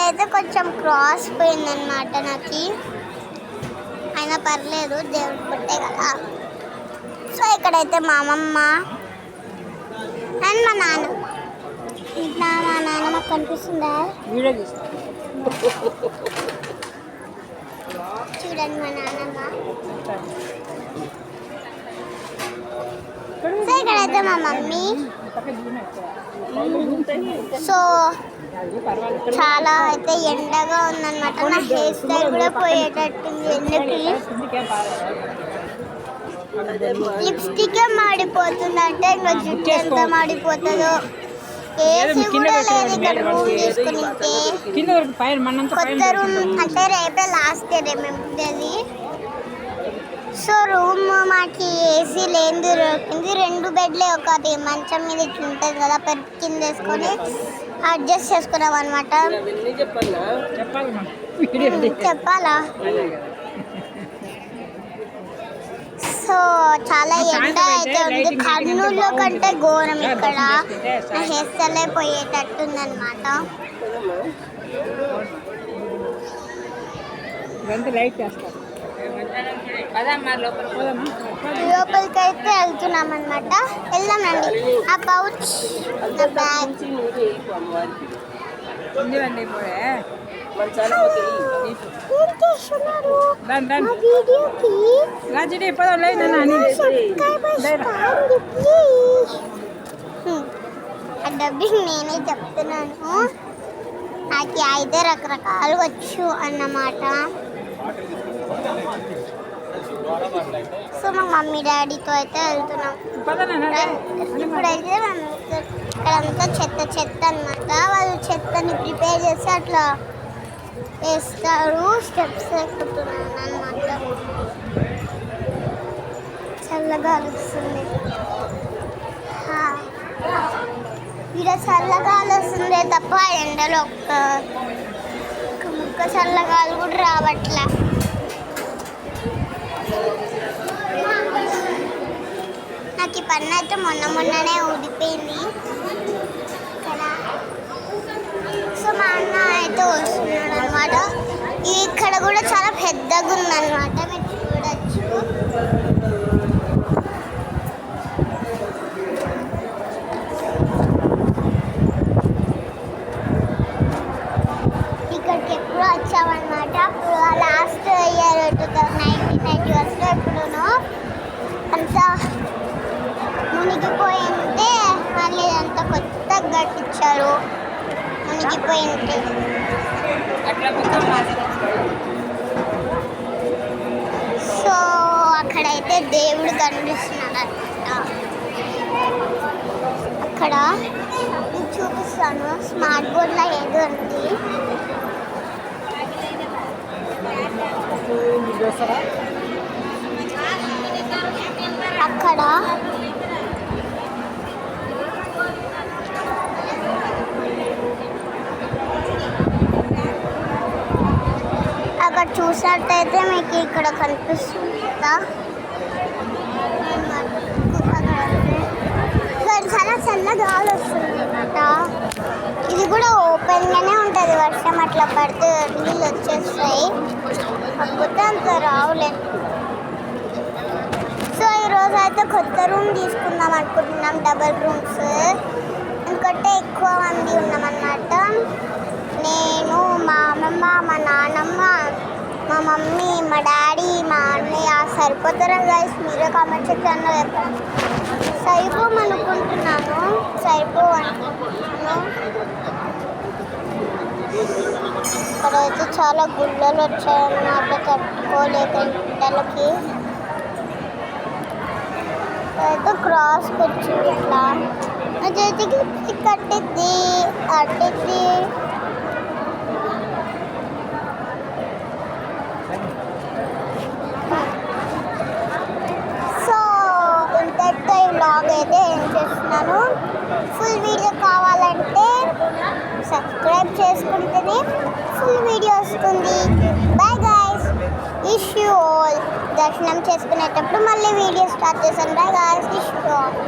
ఇక్కడైతే కొంచెం క్రాస్ పోయిందనమాట నాకు, అయినా పర్లేదు దేవుడు పుట్టే కదా. సో ఇక్కడైతే మా అమ్మమ్మ అండ్ మా నాన్న, ఇట్లా మా నాన్నమ్మ కనిపిస్తుందా చూడండి మా నాన్నమ్మ. సో ఇక్కడైతే మా మమ్మీ. సో చాలా అయితే ఎండగా ఉందన్నమాట. నా హెయిర్ స్టైల్ కూడా పోయేటట్టుంది ఎండకి. లిప్స్టిక్ మాడిపోతుంది అంటే ఇంకా జుట్టు ఎంత మాడిపోతుందో. ఏసీ కూడా లేదు ఇక్కడ రూమ్ తీసుకుని. కొత్త రూమ్ అంటే రేపే లాస్ట్ డే మేము ఉండేది. సో రూమ్ మాకి ఏసీ లేదు దొరికింది. 2 బెడ్లే, ఒకటి మంచం మీద ఇట్లా ఉంటుంది కదా, పెరుగు కింద వేసుకొని అడ్జస్ట్ చేసుకున్నాం అనమాట. చెప్పాలా? సో చాలా ఎండ అయితే ఉంది. కర్నూలులో కంటే ఘోరం ఇక్కడ. నా హెయిర్ స్టైల్ పోయేటట్టుంది అనమాట. లోపలికి అయితే వెళ్తున్నాం అనమాట. వెళ్దామండి. ఆ పౌచ్, నా బ్యాగ్ డబ్బింగ్ నేనే చెప్తున్నాను. నాకు అయితే రకరకాలు వచ్చు అన్నమాట. సో మా మమ్మీ డాడీతో అయితే వెళ్తున్నాం. ఇప్పుడైతే ఇక్కడంతా చెత్త చెత్త అనమాట. వాళ్ళు చెత్తని ప్రిపేర్ చేసి అట్లా వేస్తారు. స్టెప్స్ ఎక్కుతున్నాను అనమాట. చల్లగా వస్తుంది. ఇక్కడ చల్లగాలి వస్తుంది తప్ప ఎండలో ఒక్క ముక్క చల్లగాలి కూడా రావట్లే. నాకు ఈ పన్ను అయితే మొన్ననే ఊడిపోయింది కదా. సో మా అన్న అయితే వస్తున్నాడు అనమాట. ఇక్కడ కూడా చాలా పెద్దగా ఉందన్నమాట, మీరు చూడచ్చు. ఇక్కడికి ఎప్పుడు వచ్చామన్నమాట. లాస్ట్ ఇయర్ 1991లో ఎప్పుడునో అంతా మునిగిపోయింటే మళ్ళీ ఇదంతా కొత్తగా కట్టించారు. మునిగిపోయింటే సో అక్కడైతే దేవుడు కనిపిస్తున్నాడు అనమాట. అక్కడ చూపిస్తాను. స్మార్ట్ బోర్డ్లో ఏదో ఉంది. అక్కడ చూసినట్టయితే మీకు ఇక్కడ కనిపిస్తుందా? చాలా చల్లగా గాలి వస్తుంది అన్నమాట. ఇది కూడా ఓపెన్గానే ఉంటుంది. వర్షం అట్లా పడితే నీళ్ళు వచ్చేస్తాయి, కాకపోతే అంత రావులేదు. సో ఈరోజు అయితే కొత్త రూమ్ తీసుకుందాం అనుకుంటున్నాం, డబల్ రూమ్స్. ఎందుకంటే ఎక్కువ మంది ఉన్నామన్నమాట. నేను, మా అమ్మమ్మ, మా నాన్నమ్మ, మా మమ్మీ, మా డాడీ, మా అన్నయ్య. సరిపోతారా గైస్? మీరే కామెంట్ సెక్షన్లో చెప్పండి. సరిపోమనుకుంటున్నాను, సరిపోవనుకుంటున్నాను. ఇక్కడైతే చాలా గుళ్ళలు వచ్చాయన్నమాట, తట్టుకోలేక ఎండలకి. అయితే క్రాస్కి వచ్చింది ఇట్లా. నా చేతికి కట్టిద్ది అట్టిద్ది. బ్లాగ్ అయితే ఏం చేస్తున్నాను. ఫుల్ వీడియో కావాలంటే సబ్స్క్రైబ్ చేసుకుంటేనే ఫుల్ వీడియో వస్తుంది. Bye guys, wish you all. దర్శనం చేసుకునేటప్పుడు మళ్ళీ వీడియో స్టార్ట్ చేశాను. Bye guys, wish you all.